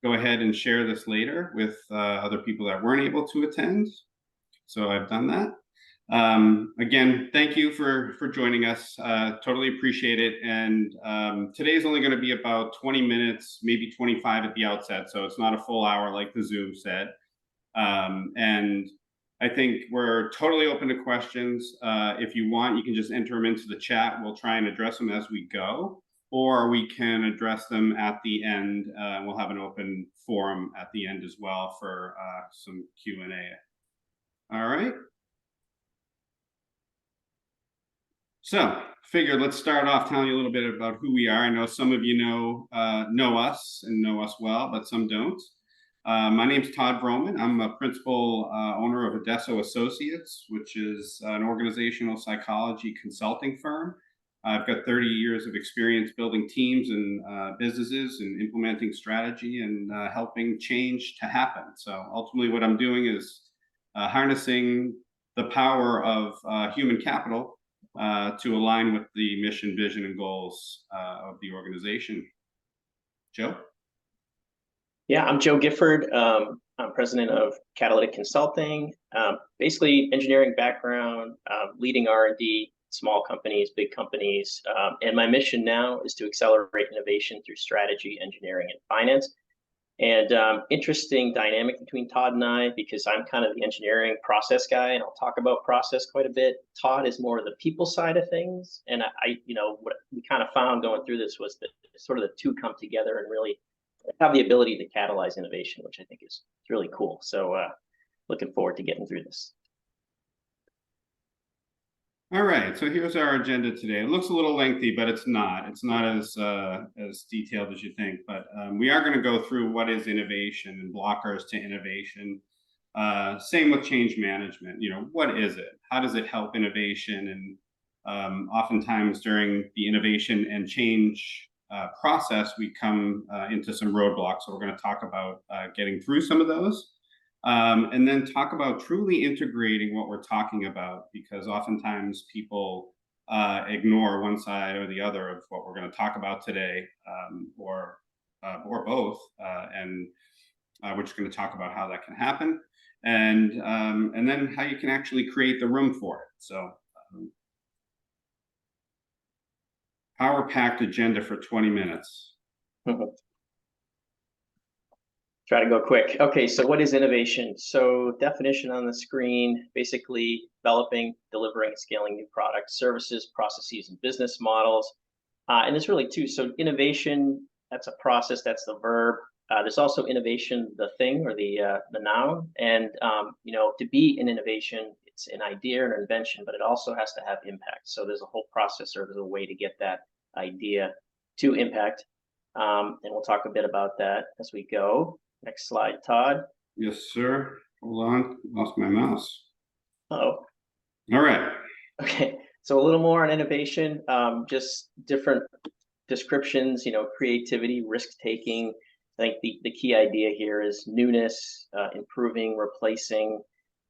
go ahead and share this later with other people that weren't able to attend. So I've done that. Again, thank you for joining us. Totally appreciate it. And today is only going to be about 20 minutes, maybe 25 at the outset. So it's not a full hour like the Zoom said. And I think we're totally open to questions. If you want, you can just enter them into the chat. We'll try and address them as we go, or we can address them at the end. We'll have an open forum at the end as well for some Q&A. All right. So figured let's start off telling you a little bit about who we are. I know some of you know us and know us well, but some don't. My name's Todd Vroman. I'm a principal owner of Adesso Associates, which is an organizational psychology consulting firm. I've got 30 years of experience building teams and businesses and implementing strategy and helping change to happen. So ultimately what I'm doing is harnessing the power of human capital to align with the mission, vision, and goals of the organization. Joe? Yeah, I'm Joe Gifford. I'm president of Catalytic Consulting, basically engineering background, leading R&D, small companies, big companies. And my mission now is to accelerate innovation through strategy, engineering, and finance. And interesting dynamic between Todd and I, because I'm kind of the engineering process guy, and I'll talk about process quite a bit. Todd is more the people side of things. And what we kind of found going through this was that sort of the two come together and really have the ability to catalyze innovation, which I think is really cool. So looking forward to getting through this. All right, so here's our agenda today. It looks a little lengthy, but it's not. It's not as detailed as you think, but we are going to go through what is innovation and blockers to innovation. Same with change management. What is it? How does it help innovation? And oftentimes during the innovation and change process, we come into some roadblocks. So we're going to talk about getting through some of those. And then talk about truly integrating what we're talking about, because oftentimes people ignore one side or the other of what we're going to talk about today, or both. And we're just going to talk about how that can happen, and then how you can actually create the room for it. So power-packed agenda for 20 minutes. Try to go quick. Okay, so what is innovation? So definition on the screen, basically developing, delivering, scaling new products, services, processes, and business models. And there's really two. So innovation, that's a process, that's the verb. There's also innovation, the thing or the noun. And to be an innovation, it's an idea or an invention, but it also has to have impact. So there's a whole process, or there's a way to get that idea to impact. And we'll talk a bit about that as we go. Next slide, Todd. Yes, sir. Hold on, lost my mouse. Uh-oh. All right. Okay, so a little more on innovation, just different descriptions, creativity, risk-taking. I think the key idea here is newness, improving, replacing.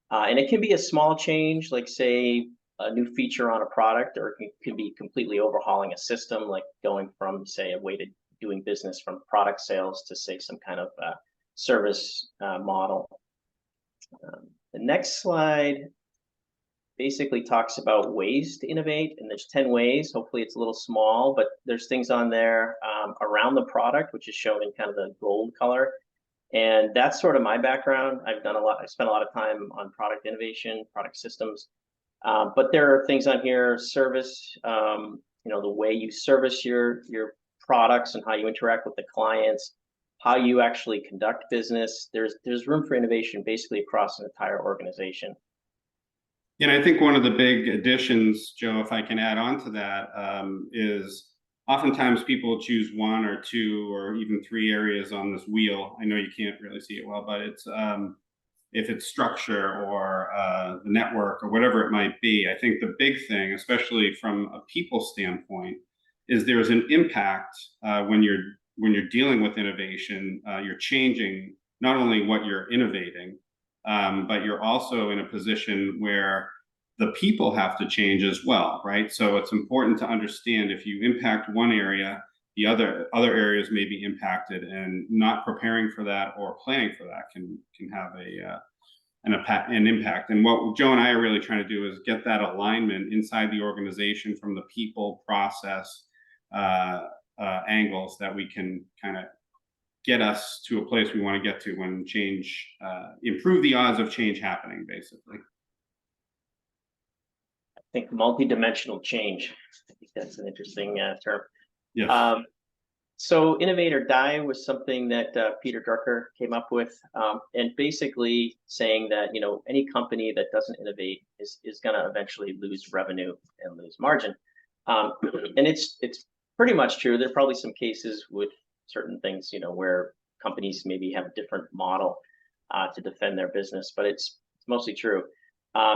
And it can be a small change, like say a new feature on a product, or it can be completely overhauling a system, like going from, say, a way to doing business from product sales to, say, some kind of service model. The next slide basically talks about ways to innovate, and there's 10 ways. Hopefully it's a little small, but there's things on there around the product, which is shown in kind of the gold color. And that's sort of my background. I've spent a lot of time on product innovation, product systems. But there are things on here, service, the way you service your products and how you interact with the clients, how you actually conduct business. There's room for innovation basically across an entire organization. And I think one of the big additions, Joe, if I can add on to that, is oftentimes people choose one or two or even three areas on this wheel. I know you can't really see it well, but it's if it's structure or the network or whatever it might be. I think the big thing, especially from a people standpoint, is there's an impact when you're dealing with innovation. You're changing not only what you're innovating, but you're also in a position where the people have to change as well, right? So it's important to understand if you impact one area, the other areas may be impacted, and not preparing for that or planning for that can have an impact. And what Joe and I are really trying to do is get that alignment inside the organization from the people, process, angles, that we can kind of get us to a place we want to get to when change, improve the odds of change happening, basically. I think multidimensional change. I think that's an interesting term. Yes. So innovate or die was something that Peter Drucker came up with, and basically saying that, any company that doesn't innovate is going to eventually lose revenue and lose margin. And it's pretty much true. There are probably some cases with certain things, where companies maybe have a different model to defend their business, but it's mostly true.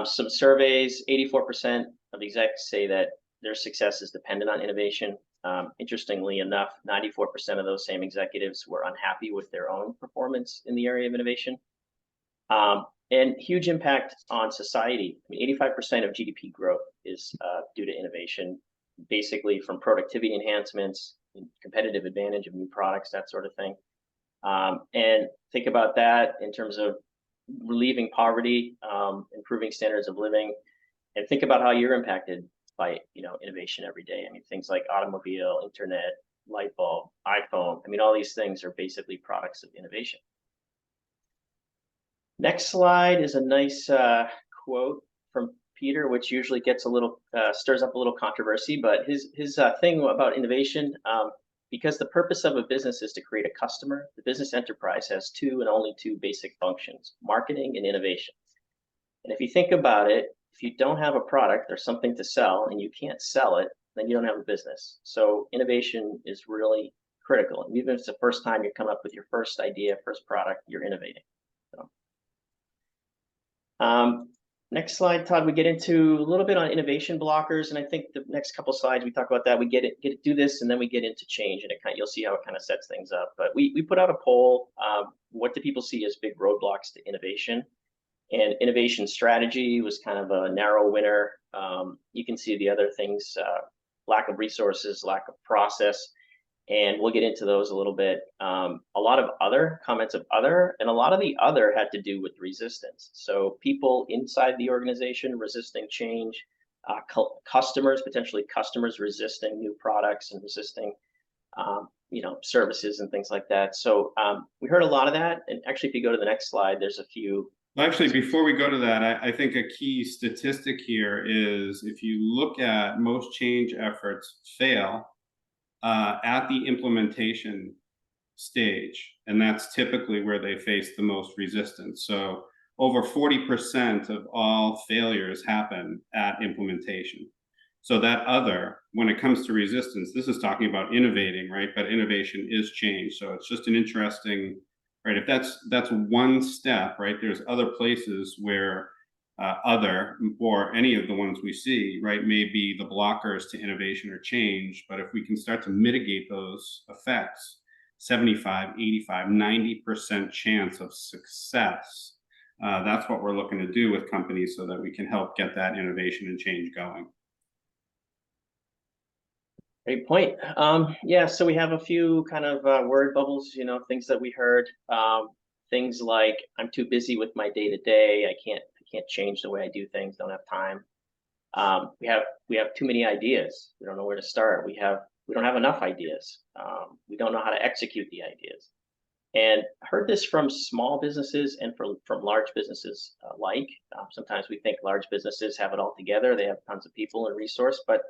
Some surveys, 84% of execs say that their success is dependent on innovation. Interestingly enough, 94% of those same executives were unhappy with their own performance in the area of innovation. And huge impact on society. I mean, 85% of GDP growth is due to innovation, basically from productivity enhancements, competitive advantage of new products, that sort of thing. And think about that in terms of relieving poverty, improving standards of living, and think about how you're impacted by innovation every day. I mean, things like automobile, internet, light bulb, iPhone. I mean, all these things are basically products of innovation. Next slide is a nice quote from Peter, which usually gets a little stirs up a little controversy, but his thing about innovation, because the purpose of a business is to create a customer, the business enterprise has two and only two basic functions: marketing and innovation. And if you think about it, if you don't have a product or something to sell and you can't sell it, then you don't have a business. So innovation is really critical. And even if it's the first time you come up with your first idea, first product, you're innovating. So, next slide, Todd, we get into a little bit on innovation blockers. And I think the next couple slides, we talk about that. We do this, and then we get into change, and you'll see how it kind of sets things up. But we put out a poll. What do people see as big roadblocks to innovation? And innovation strategy was kind of a narrow winner. You can see the other things: lack of resources, lack of process, and we'll get into those a little bit. A lot of other comments of other, and a lot of the other had to do with resistance. So people inside the organization resisting change, potentially customers resisting new products and resisting services and things like that. So we heard a lot of that. And actually, if you go to the next slide, there's a few. Actually, before we go to that, I think a key statistic here is, if you look at most change efforts fail at the implementation stage, and that's typically where they face the most resistance. So over 40% of all failures happen at implementation. So that other, when it comes to resistance, this is talking about innovating, right? But innovation is change. So it's just an interesting, right? If that's one step, right? There's other places where other, or any of the ones we see, right, may be the blockers to innovation or change. But if we can start to mitigate those effects, 75, 85, 90% chance of success. That's what we're looking to do with companies, so that we can help get that innovation and change going. Great point. Yeah, so we have a few kind of word bubbles, things that we heard. Things like, I'm too busy with my day-to-day. I can't change the way I do things. Don't have time. We have too many ideas. We don't know where to start. We don't have enough ideas. We don't know how to execute the ideas. And I heard this from small businesses and from large businesses alike. Sometimes we think large businesses have it all together. They have tons of people and resource, but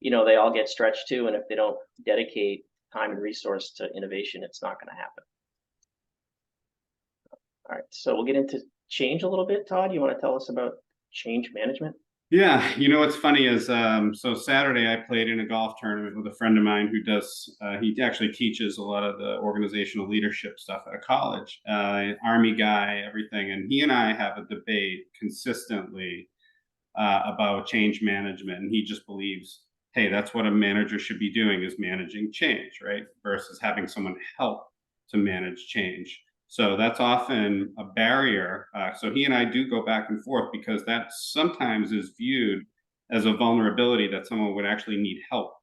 they all get stretched too. And if they don't dedicate time and resource to innovation, it's not going to happen. All right, so we'll get into change a little bit. Todd, you want to tell us about change management? Yeah, what's funny is, so Saturday I played in a golf tournament with a friend of mine who does, he actually teaches a lot of the organizational leadership stuff at a college, Army guy, everything. And he and I have a debate consistently about change management. And he just believes, hey, that's what a manager should be doing, is managing change, right? Versus having someone help to manage change. So that's often a barrier. So he and I do go back and forth, because that sometimes is viewed as a vulnerability, that someone would actually need help.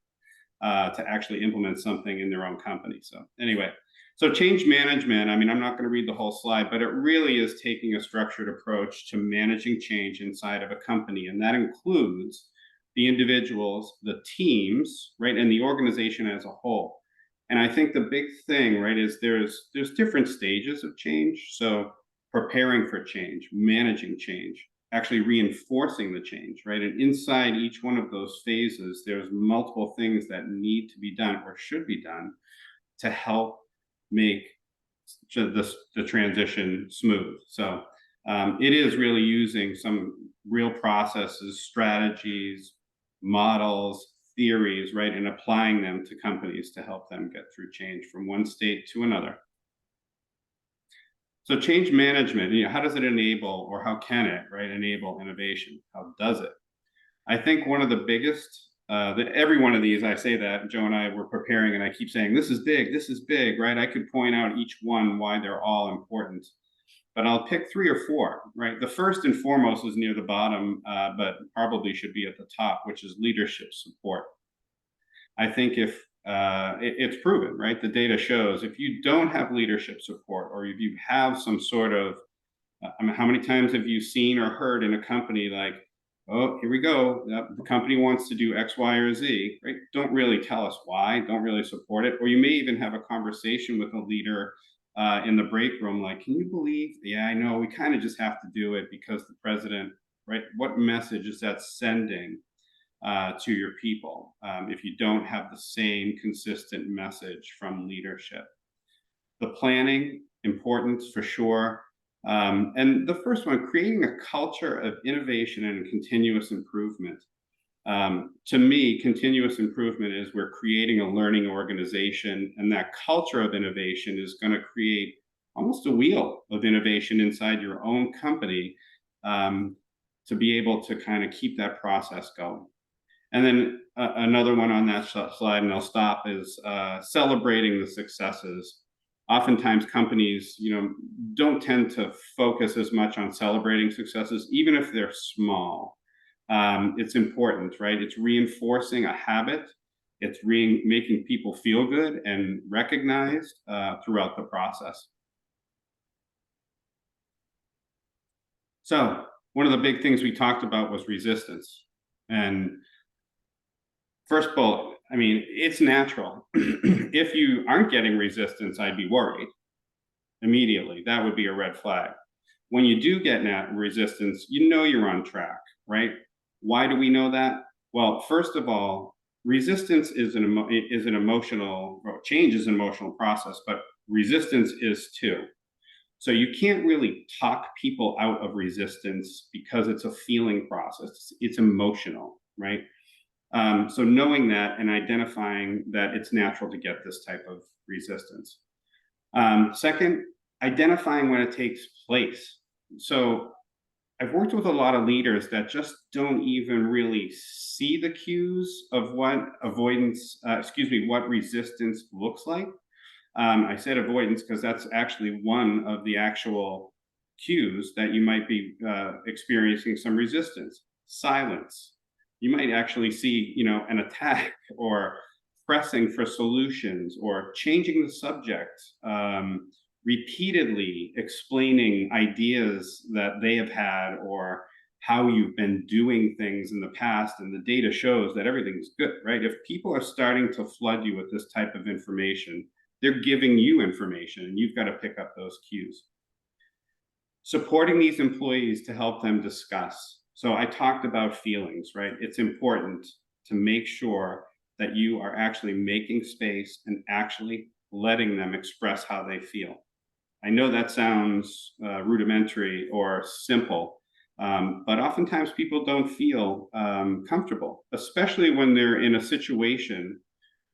to actually implement something in their own company. So anyway, so change management, I mean, I'm not going to read the whole slide, but it really is taking a structured approach to managing change inside of a company. And that includes the individuals, the teams, right, and the organization as a whole. And I think the big thing, right, is there's different stages of change. So preparing for change, managing change, actually reinforcing the change, right? And inside each one of those phases, there's multiple things that need to be done or should be done to help make the transition smooth. So it is really using some real processes, strategies, models, theories, right, and applying them to companies to help them get through change from one state to another. So change management, how does it enable, or how can it, right, enable innovation? How does it? I think one of the biggest, that every one of these, I say that, Joe and I were preparing, and I keep saying, this is big, right? I could point out each one why they're all important, but I'll pick 3 or 4, right? The first and foremost is near the bottom, but probably should be at the top, which is leadership support. I think if it's proven, right? The data shows if you don't have leadership support, or if you have some sort of, I mean, how many times have you seen or heard in a company like, oh, here we go, the company wants to do X, Y, or Z, right? Don't really tell us why, don't really support it. Or you may even have a conversation with a leader in the break room, like, can you believe, yeah, I know, we kind of just have to do it because the president, right? What message is that sending to your people if you don't have the same consistent message from leadership? The planning, important for sure. And the first one, creating a culture of innovation and continuous improvement. To me, continuous improvement is we're creating a learning organization, and that culture of innovation is going to create almost a wheel of innovation inside your own company to be able to kind of keep that process going. And then another one on that slide, and I'll stop, is celebrating the successes. Oftentimes companies, don't tend to focus as much on celebrating successes, even if they're small. It's important, right? It's reinforcing a habit. It's making people feel good and recognized throughout the process. So one of the big things we talked about was resistance. And first bullet, I mean, it's natural. If you aren't getting resistance, I'd be worried immediately. That would be a red flag. When you do get resistance, you're on track, right? Why do we know that? Well, first of all, resistance is an emotional, change is an emotional process, but resistance is too. So you can't really talk people out of resistance because it's a feeling process. It's emotional, right? So knowing that and identifying that it's natural to get this type of resistance. Second, identifying when it takes place. So I've worked with a lot of leaders that just don't even really see the cues of what what resistance looks like. I said avoidance because that's actually one of the actual cues that you might be experiencing some resistance. Silence. You might actually see, an attack, or pressing for solutions, or changing the subject, repeatedly explaining ideas that they have had, or how you've been doing things in the past. And the data shows that everything's good, right? If people are starting to flood you with this type of information, they're giving you information, and you've got to pick up those cues. Supporting these employees to help them discuss. So I talked about feelings, right? It's important to make sure that you are actually making space and actually letting them express how they feel. I know that sounds rudimentary or simple, but oftentimes people don't feel comfortable, especially when they're in a situation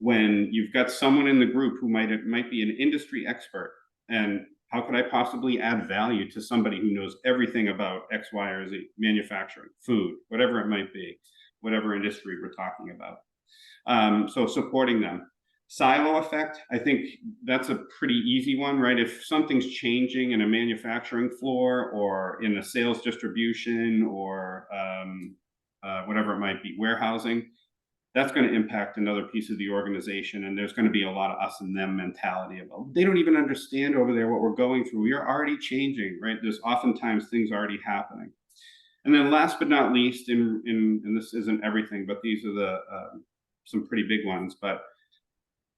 when you've got someone in the group who might be an industry expert, and how could I possibly add value to somebody who knows everything about X, Y, or Z, manufacturing, food, whatever it might be, whatever industry we're talking about. So supporting them. Silo effect, I think that's a pretty easy one, right? If something's changing in a manufacturing floor, or in a sales distribution, or whatever it might be, warehousing, that's going to impact another piece of the organization. And there's going to be a lot of us and them mentality of, oh, they don't even understand over there what we're going through. We are already changing, right? There's oftentimes things already happening. And then last but not least, and this isn't everything, but these are the some pretty big ones, but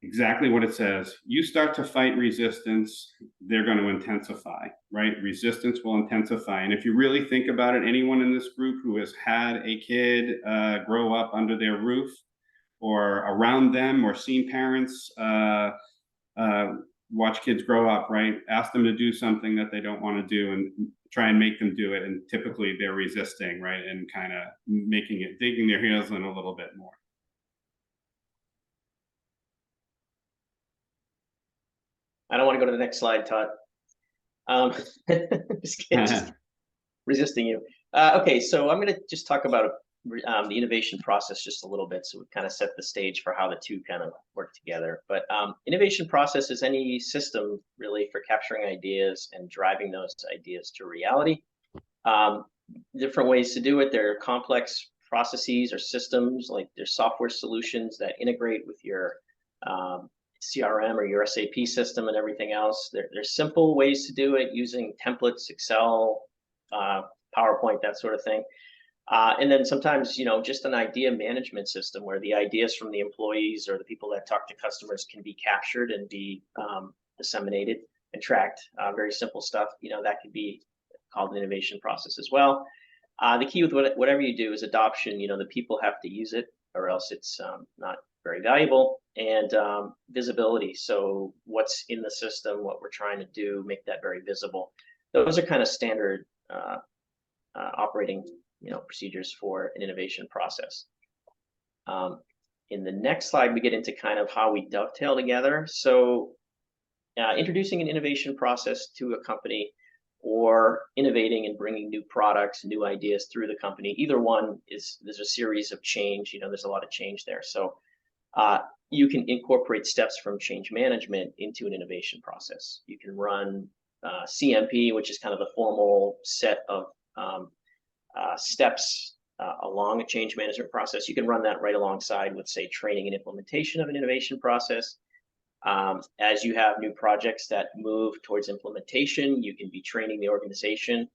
exactly what it says. You start to fight resistance, they're going to intensify, right? Resistance will intensify. And if you really think about it, anyone in this group who has had a kid grow up under their roof or around them, or seen parents watch kids grow up, right? Ask them to do something that they don't want to do and try and make them do it. And typically they're resisting, right? And kind of making it, digging their heels in a little bit more. I don't want to go to the next slide, Todd. Just resisting you. Okay, so I'm going to just talk about the innovation process just a little bit, so we kind of set the stage for how the two kind of work together. But innovation process is any system really for capturing ideas and driving those ideas to reality. Different ways to do it. There are complex processes or systems, like there's software solutions that integrate with your CRM or your SAP system and everything else. There's simple ways to do it using templates, Excel, PowerPoint, that sort of thing. And then sometimes, just an idea management system where the ideas from the employees or the people that talk to customers can be captured and be disseminated and tracked. Very simple stuff, that could be called an innovation process as well. The key with whatever you do is adoption. The people have to use it or else it's not very valuable. And visibility. So what's in the system, what we're trying to do, make that very visible. Those are kind of standard operating procedures for an innovation process. In the next slide, we get into kind of how we dovetail together. So introducing an innovation process to a company or innovating and bringing new products, new ideas through the company, either one there's a series of change, there's a lot of change there. So you can incorporate steps from change management into an innovation process. You can run CMP, which is kind of the formal set of steps along a change management process. You can run that right alongside with, say, training and implementation of an innovation process. As you have new projects that move towards implementation, you can be training the organization.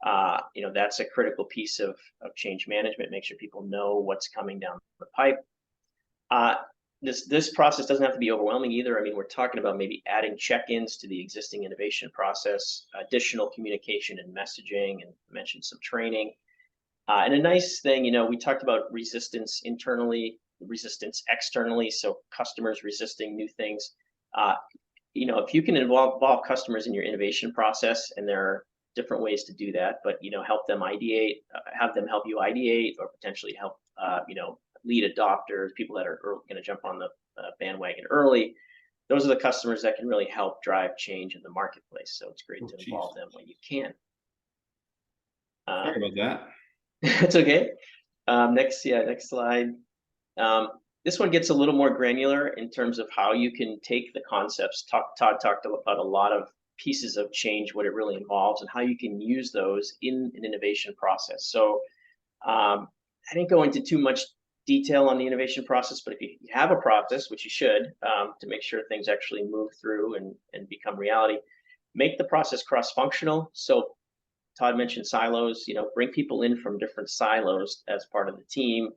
That's a critical piece of change management. Make sure people know what's coming down the pipe. This process doesn't have to be overwhelming either. I mean, we're talking about maybe adding check-ins to the existing innovation process, additional communication and messaging, and mentioned some training. And a nice thing, we talked about resistance internally, resistance externally, so customers resisting new things. If you can involve customers in your innovation process, and there are different ways to do that, but help them ideate, have them help you ideate, or potentially help lead adopters, people that are going to jump on the bandwagon early. Those are the customers that can really help drive change in the marketplace. So it's great to involve them when you can. Sorry about that. It's okay. Next slide. This one gets a little more granular in terms of how you can take the concepts. Todd talked about a lot of pieces of change, what it really involves, and how you can use those in an innovation process. So I didn't go into too much detail on the innovation process, but if you have a process, which you should, to make sure things actually move through and become reality, make the process cross-functional. So Todd mentioned silos, bring people in from different silos as part of the team,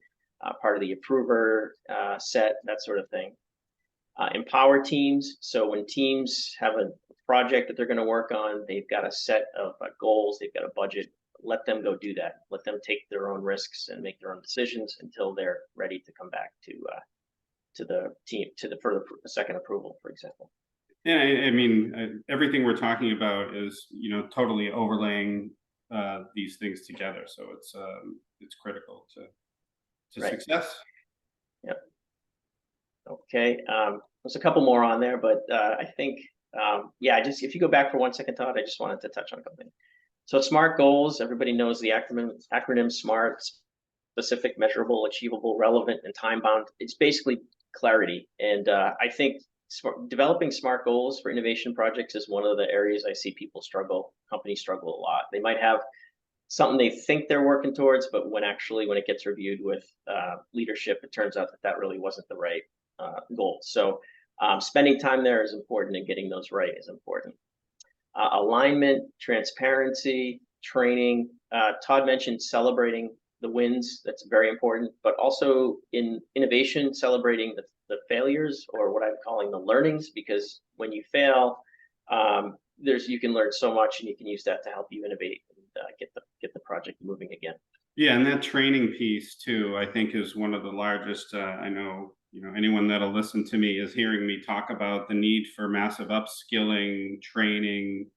part of the approver set, that sort of thing. Empower teams. So when teams have a project that they're going to work on, they've got a set of goals, they've got a budget. Let them go do that. Let them take their own risks and make their own decisions until they're ready to come back to the team, for the second approval, for example. Yeah, I mean, everything we're talking about is, totally overlaying these things together. So it's critical to right. Success. Yep. Okay. There's a couple more on there, but I think, if you go back for 1 second, Todd, I just wanted to touch on a couple things. So SMART goals, everybody knows the acronym SMART: specific, measurable, achievable, relevant, and time-bound. It's basically clarity. And I think developing SMART goals for innovation projects is one of the areas I see companies struggle a lot. They might have something they think they're working towards, but when it gets reviewed with leadership, it turns out that that really wasn't the right goal. So spending time there is important, and getting those right is important. Alignment, transparency, training. Todd mentioned celebrating the wins. That's very important, but also in innovation, celebrating the failures, or what I'm calling the learnings, because when you fail, you can learn so much, and you can use that to help you innovate and get the project moving again. Yeah, and that training piece too, I think, is one of the largest. I know, anyone that'll listen to me is hearing me talk about the need for massive upskilling, training,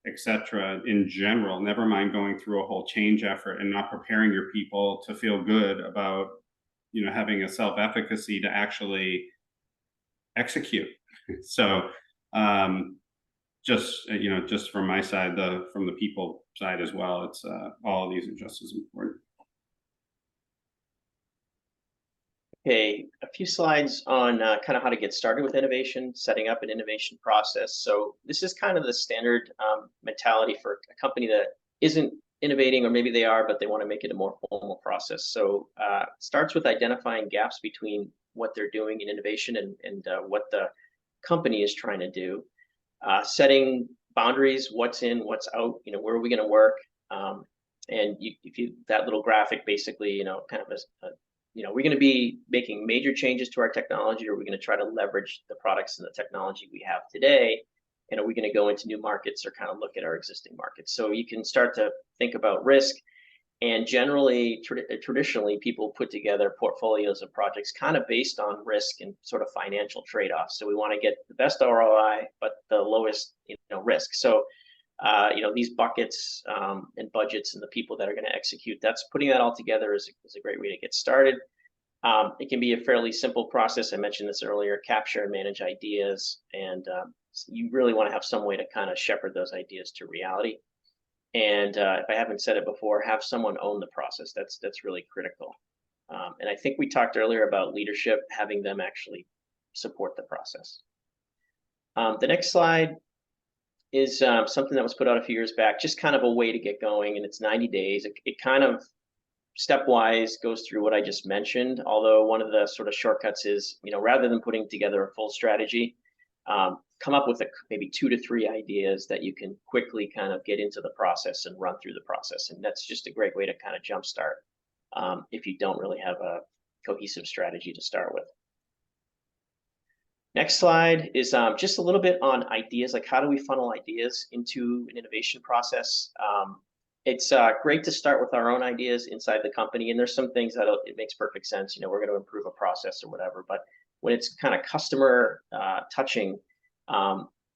etc. in general. Never mind going through a whole change effort and not preparing your people to feel good about, having a self-efficacy to actually execute. So, just from my side, from the people side as well, it's all of these are just as important. Okay, a few slides on kind of how to get started with innovation, setting up an innovation process. So this is kind of the standard mentality for a company that isn't innovating, or maybe they are, but they want to make it a more formal process. So it starts with identifying gaps between what they're doing in innovation and what the company is trying to do. Setting boundaries, what's in, what's out, where are we going to work? And that little graphic basically, kind of we're going to be making major changes to our technology, or we're going to try to leverage the products and the technology we have today, and are we going to go into new markets, or kind of look at our existing markets? So you can start to think about risk. And generally, traditionally, people put together portfolios of projects kind of based on risk and sort of financial trade-offs. So we want to get the best ROI, but the lowest, risk. So, these buckets and budgets and the people that are going to execute, that's putting that all together is a great way to get started. It can be a fairly simple process. I mentioned this earlier: capture and manage ideas, and you really want to have some way to kind of shepherd those ideas to reality. And if I haven't said it before, have someone own the process. That's really critical. And I think we talked earlier about leadership, having them actually support the process. The next slide is something that was put out a few years back, just kind of a way to get going, and it's 90 days. It kind of stepwise goes through what I just mentioned, although one of the sort of shortcuts is, rather than putting together a full strategy, come up with maybe 2 to 3 ideas that you can quickly kind of get into the process and run through the process. And that's just a great way to kind of jumpstart if you don't really have a cohesive strategy to start with. Next slide is just a little bit on ideas, like how do we funnel ideas into an innovation process? It's great to start with our own ideas inside the company, and there's some things that it makes perfect sense. We're going to improve a process or whatever, but when it's kind of customer touching,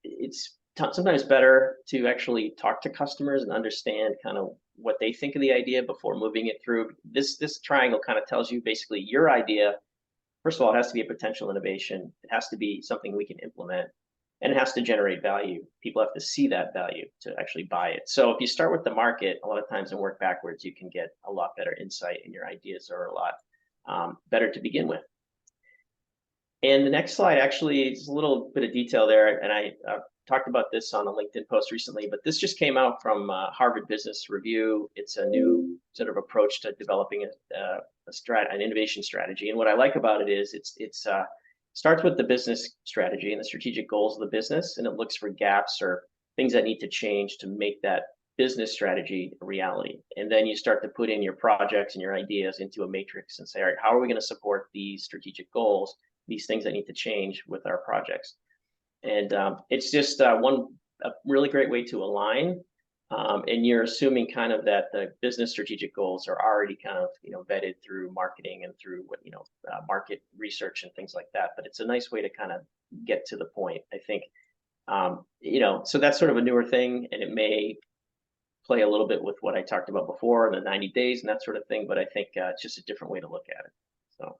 it's sometimes better to actually talk to customers and understand kind of what they think of the idea before moving it through. This triangle kind of tells you basically your idea. First of all, it has to be a potential innovation. It has to be something we can implement, and it has to generate value. People have to see that value to actually buy it. So if you start with the market, a lot of times, and work backwards, you can get a lot better insight, and your ideas are a lot better to begin with. And the next slide actually is a little bit of detail there, and I talked about this on a LinkedIn post recently, but this just came out from Harvard Business Review. It's a new sort of approach to developing an innovation strategy. And what I like about it is it starts with the business strategy and the strategic goals of the business, and it looks for gaps or things that need to change to make that business strategy a reality. And then you start to put in your projects and your ideas into a matrix and say, all right, how are we going to support these strategic goals, these things that need to change with our projects? And it's just a really great way to align. And you're assuming kind of that the business strategic goals are already kind of, vetted through marketing and through market research and things like that. But it's a nice way to kind of get to the point, I think. So that's sort of a newer thing, and it may play a little bit with what I talked about before, the 90 days and that sort of thing. But I think it's just a different way to look at it. So.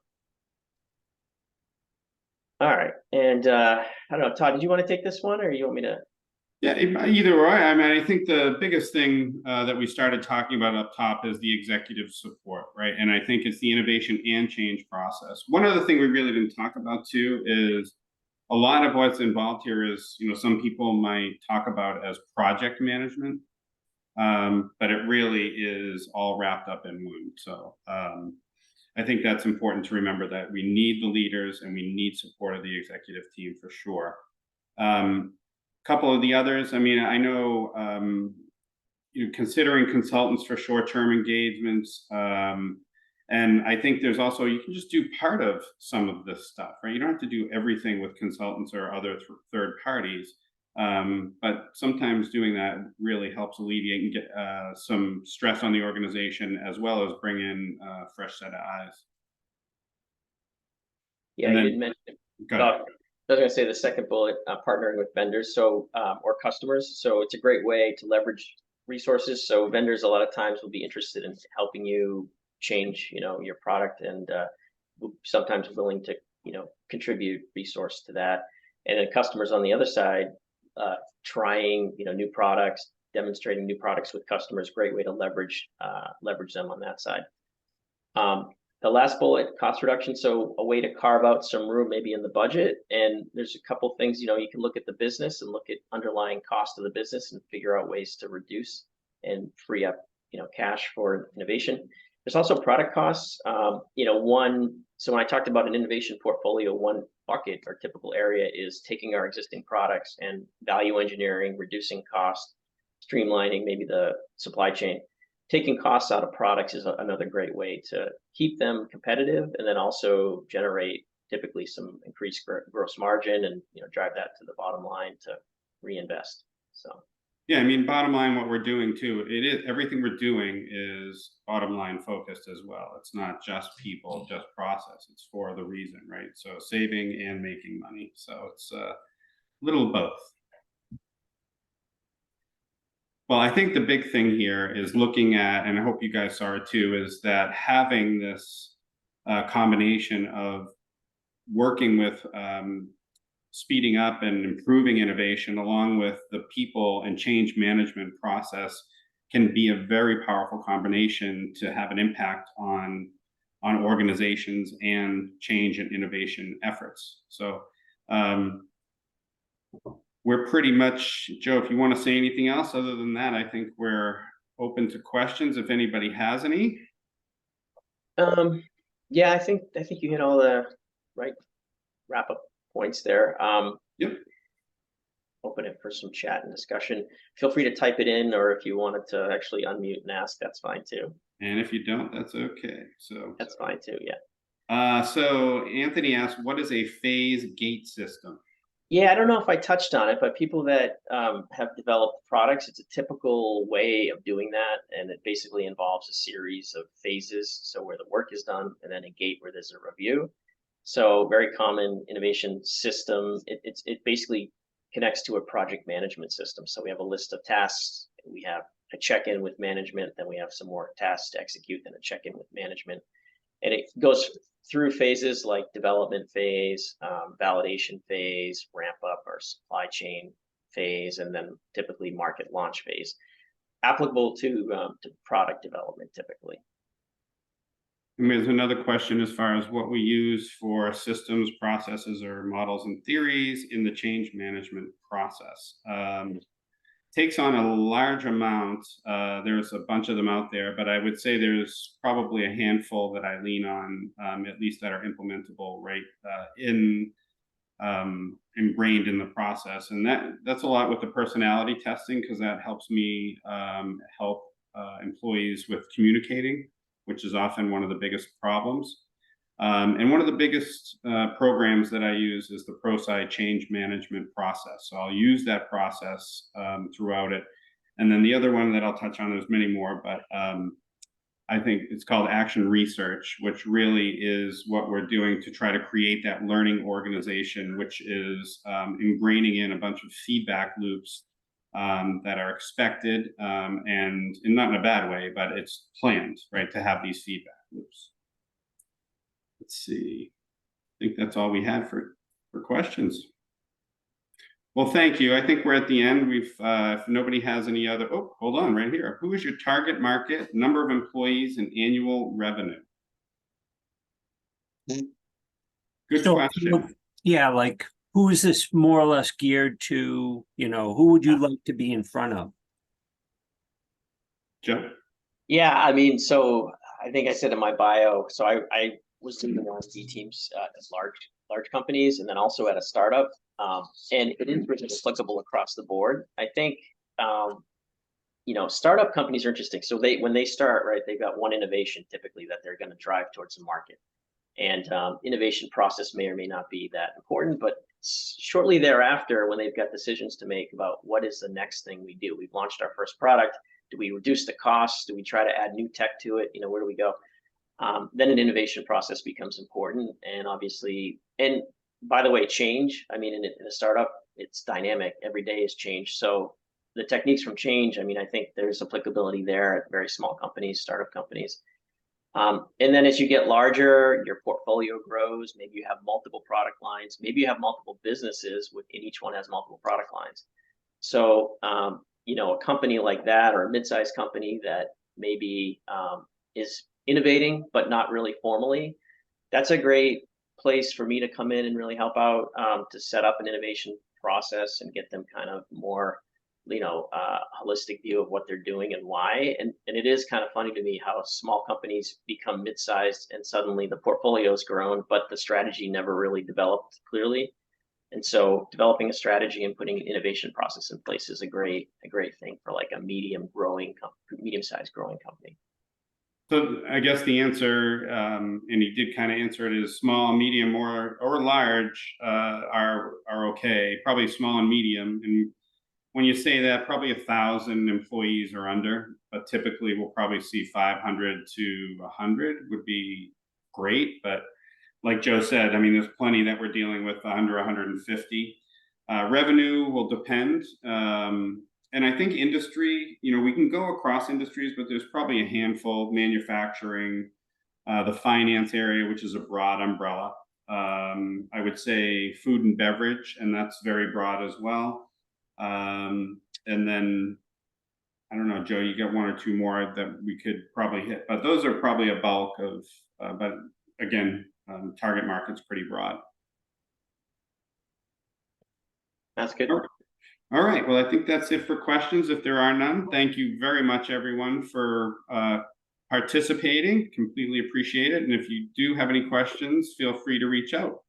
All right. And I don't know, Todd, did you want to take this one, or you want me to? Yeah, either way. I mean, I think the biggest thing that we started talking about up top is the executive support, right? And I think it's the innovation and change process. One other thing we really didn't talk about too is a lot of what's involved here is, some people might talk about as project management. but it really is all wrapped up in one. So I think that's important to remember, that we need the leaders and we need support of the executive team for sure. Couple of the others, I mean, I know considering consultants for short-term engagements. And I think there's also, you can just do part of some of this stuff, right? You don't have to do everything with consultants or other third parties. But sometimes doing that really helps alleviate and get some stress on the organization, as well as bring in a fresh set of eyes. Yeah, you did mention. I was going to say the second bullet, partnering with vendors, so or customers. So it's a great way to leverage resources. So vendors a lot of times will be interested in helping you change, your product, and sometimes willing to, contribute resource to that. And then customers on the other side, trying, new products, demonstrating new products with customers, great way to leverage them on that side. The last bullet, cost reduction. So a way to carve out some room maybe in the budget. And there's a couple things, you can look at the business and look at underlying cost of the business and figure out ways to reduce and free up, cash for innovation. There's also product costs. So when I talked about an innovation portfolio, one bucket or typical area is taking our existing products and value engineering, reducing cost, streamlining maybe the supply chain. Taking costs out of products is another great way to keep them competitive, and then also generate typically some increased gross margin, and drive that to the bottom line to reinvest. So yeah, I mean, bottom line, what we're doing too, it is everything we're doing is bottom line focused as well. It's not just people, just process. It's for the reason, right? So saving and making money. So it's a little both. Well, I think the big thing here is looking at, and I hope you guys saw it too, is that having this combination of working with speeding up and improving innovation, along with the people and change management process, can be a very powerful combination to have an impact on organizations and change and innovation efforts. So we're pretty much, Joe, if you want to say anything else other than that, I think we're open to questions if anybody has any. Yeah, I think you hit all the right wrap up points there. Yep. Open it for some chat and discussion. Feel free to type it in, or if you wanted to actually unmute and ask, that's fine too. And if you don't, that's okay. So that's fine too. Yeah. So Anthony asked, what is a phase gate system? Yeah, I don't know if I touched on it, but people that have developed products, it's a typical way of doing that, and it basically involves a series of phases. So where the work is done, and then a gate where there's a review. So very common innovation system. It basically connects to a project management system. So we have a list of tasks, we have a check-in with management, then we have some more tasks to execute, then a check-in with management. And it goes through phases like development phase, validation phase, ramp up or supply chain phase, and then typically market launch phase, applicable to product development typically. And there's another question as far as what we use for systems, processes, or models and theories in the change management process. Takes on a large amount. There's a bunch of them out there, but I would say there's probably a handful that I lean on, at least that are implementable, right, ingrained in the process. And that's a lot with the personality testing, because that helps me help employees with communicating, which is often one of the biggest problems. And one of the biggest programs that I use is the ProSci change management process. So I'll use that process throughout it. And then the other one that I'll touch on, there's many more, but I think it's called action research, which really is what we're doing to try to create that learning organization, which is ingraining in a bunch of feedback loops that are expected, and not in a bad way, but it's planned, right, to have these feedback loops. Let's see. I think that's all we had for questions. Well, thank you. I think we're at the end. If nobody has any other, oh, hold on, right here. Who is your target market, number of employees, and annual revenue? Good question. Yeah, like who is this more or less geared to? Who would you like to be in front of? Joe? Yeah, I mean, so I think I said in my bio, so I was doing R&D teams at large companies, and then also at a startup. And it is really applicable across the board. I think startup companies are interesting. So when they start, right, they've got one innovation typically that they're going to drive towards the market. And innovation process may or may not be that important, but shortly thereafter, when they've got decisions to make about what is the next thing we do, we've launched our first product. Do we reduce the costs? Do we try to add new tech to it? Where do we go? Then an innovation process becomes important. And obviously, and by the way, change, I mean, in a startup, it's dynamic. Every day is change. So the techniques from change, I mean, I think there's applicability there at very small companies, startup companies. And then as you get larger, your portfolio grows. Maybe you have multiple product lines. Maybe you have multiple businesses and each one has multiple product lines. So, a company like that, or a mid-sized company that maybe is innovating, but not really formally, that's a great place for me to come in and really help out, to set up an innovation process and get them kind of more holistic view of what they're doing and why. And it is kind of funny to me how small companies become mid-sized and suddenly the portfolio's grown, but the strategy never really developed clearly. And so developing a strategy and putting an innovation process in place is a great thing for like a medium-sized growing company. So I guess the answer, and you did kind of answer it, is small, medium, or large are okay. Probably small and medium. And when you say that, probably 1,000 employees or under, but typically we'll probably see 500 to 100 would be great. But like Joe said, I mean, there's plenty that we're dealing with under 150. Revenue will depend. And I think industry, we can go across industries, but there's probably a handful: manufacturing, the finance area, which is a broad umbrella. I would say food and beverage, and that's very broad as well. And then, I don't know, Joe, you got one or two more that we could probably hit, but those are probably a bulk of, but again, target market's pretty broad. That's good. All right. Well, I think that's it for questions. If there are none, thank you very much, everyone, for participating. Completely appreciate it. And if you do have any questions, feel free to reach out.